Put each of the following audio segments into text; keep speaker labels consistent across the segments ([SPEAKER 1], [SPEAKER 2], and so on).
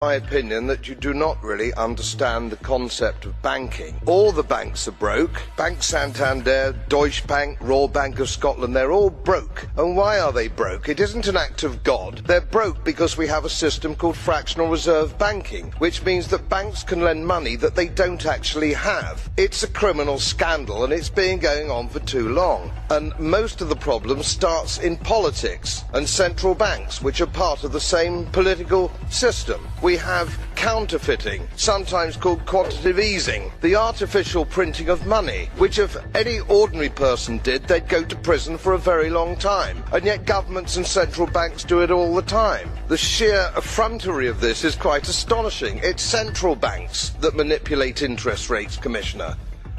[SPEAKER 1] My opinion that you do not really understand the concept of banking. All the banks are broke. Bank Santander, Deutsche Bank, Royal Bank of Scotland, they're all broke. And why are they broke? It isn't an act of God. They're broke because we have a system called fractional reserve banking, which means that banks can lend money that they don't actually have. It's a criminal scandal and it's been going on for too long. And most of the problem starts in politics and central banks, which are part of the same political system. We have counterfeiting, sometimes called quantitative easing, the artificial printing of money, which if any ordinary person did, they'd go to prison for a very long time. And yet governments and central banks do it all the time. The sheer effrontery of this is quite astonishing. It's central banks that manipulate interest rates, Commissioner.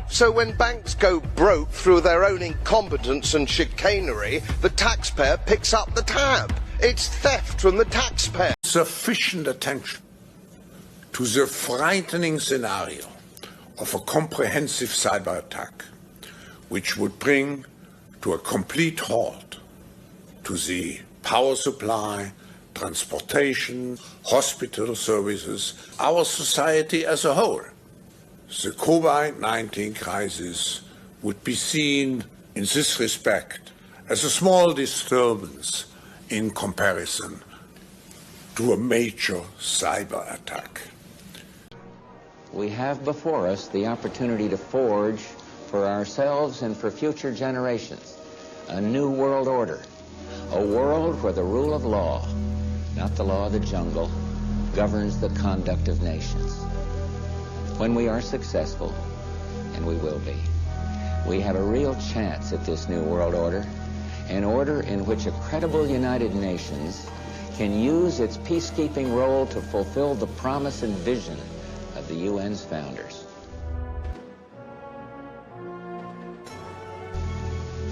[SPEAKER 1] So when banks go broke through their own incompetence and chicanery, the taxpayer picks up the tab. It's theft from the taxpayer.
[SPEAKER 2] Sufficient attention to the frightening scenario of a comprehensive cyber attack, which would bring to a complete halt to the power supply, transportation, hospital services, our society as a whole. The COVID-19 crisis would be seen in this respect as a small disturbance in comparison to a major cyber attack.
[SPEAKER 3] We have before us the opportunity to forge for ourselves and for future generations a new world order, a world where the rule of law, not the law of the jungle, governs the conduct of nations. When we are successful, and we will be, we have a real chance at this new world order, an order in which a credible United Nations can use its peacekeeping role to fulfill the promise and vision of the UN's founders.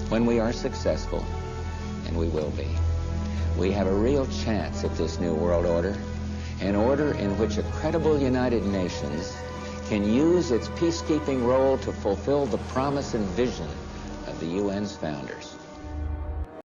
[SPEAKER 3] When we are successful, and we will be, we have a real chance at this new world order, an order in which a credible United Nations can use its peacekeeping role to fulfill the promise and vision of the UN's founders.